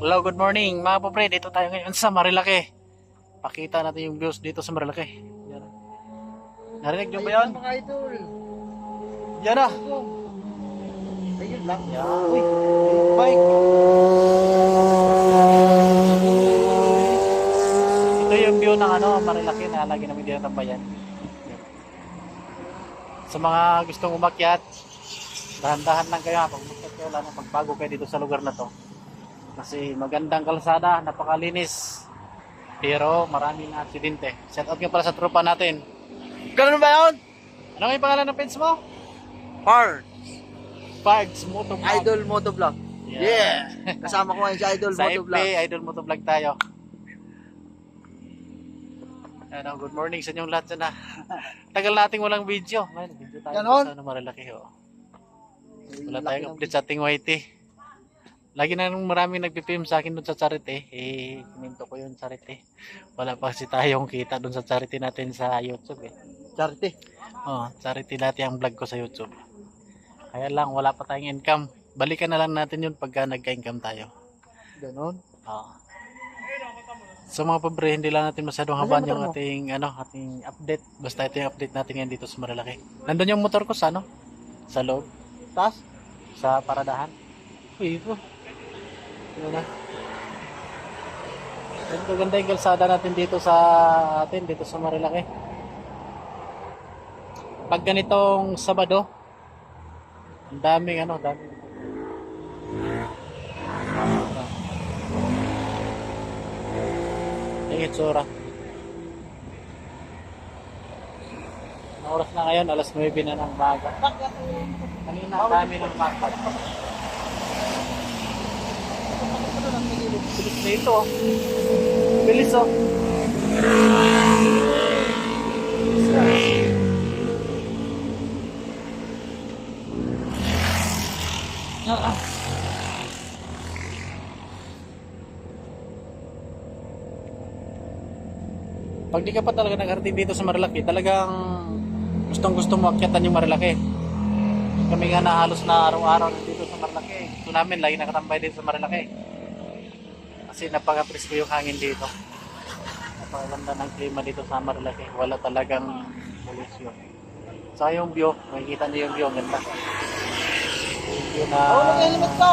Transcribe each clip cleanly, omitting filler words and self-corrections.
Hello, good morning mga pobre. Dito tayo ngayon sa Marilake. Pakita natin yung views dito sa Marilake. Yan. Narinig nyo ba yun? Mga idol. Yan na. Ayun lang. Yan. Uy, bike. Ito yung view ng Marilake na lagi namin dito tambayan. Sa mga gustong umakyat, dahan-dahan lang kayo. Pag umakyat kayo, lalo pagbago kayo dito sa lugar na to. Kasi magandang kalsada, napakalinis. Pero marami na aksidente. Shout out nga pala sa tropa natin. Ganun ba yun? Ano nga yung pangalan ng page mo? Park. Parks Motovlog. Idol Motovlog. Yeah. Kasama ko ngayon si Idol Sa Motovlog. FB, Idol Motovlog tayo. Ano, good morning sa inyong lahat dyan na. Tagal nating walang video. Man, video tayo Ganon? sa Marilake. Oh. Wala tayong update sa ating YT. Lagi na nung maraming nagpipim sa akin doon sa charity. Kininto ko yung charity. Wala pa kasi tayong kita doon sa charity natin sa YouTube Charity. Charity dati ang vlog ko sa YouTube. Kaya lang wala pa tayong income. Balikan na lang natin yun pagka nagka-income tayo. Ganon. So mga pobre, hindi lang natin masyadong haban yung ating update. Basta ito yung update natin ngayon dito sa Marilake. Nandun yung motor ko sa sa loob. Tas? Sa paradahan. Uy, ito. Yun na. Ganda yung kalsada natin dito sa Marilake. Pag ganitong Sabado, ang daming yung itsura. Ang oras na ngayon, alas 9 na ng umaga. Kanina, dami ng mapa. Bilis na ito. Bilis oh. Pag di ka pa talaga nakarating dito sa Marilake, talagang gustong mo akyatan yung Marilake. Kami nga na halos na araw-araw dito sa Marilake. Ito namin, lagi nakatambay dito sa Marilake. Kasi napaka-presko yung hangin dito. Napakaganda ng klima dito sa Marilake. Wala talagang polusyon. Saka yung view, makikita niyo yung view, ang ganda. Yung view na Mahulog yung helmet ko.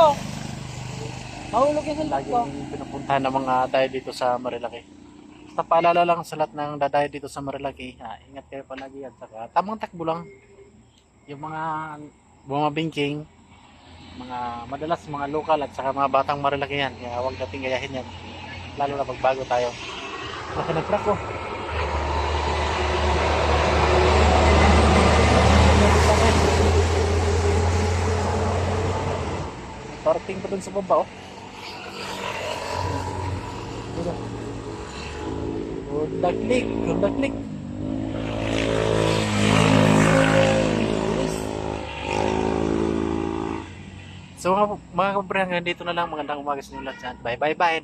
Mahulog yung helmet ko. laging pinupuntahan ng mga dahil dito sa Marilake. Basta paalala lang sa lahat ng dadayo dito sa Marilake, ingat kayo palagi at saka tamang takbo lang. Yung mga bumabingking, madalas mga lokal at saka mga batang Marilake yan, kaya huwag nating gayahin yan, lalo na pagbago tayo. Baka nag-crack ko. Parting pa dun sa baba Honda Click. So mga kabrang, dito na lang. Magandang umaga sa inyo lahat. Bye.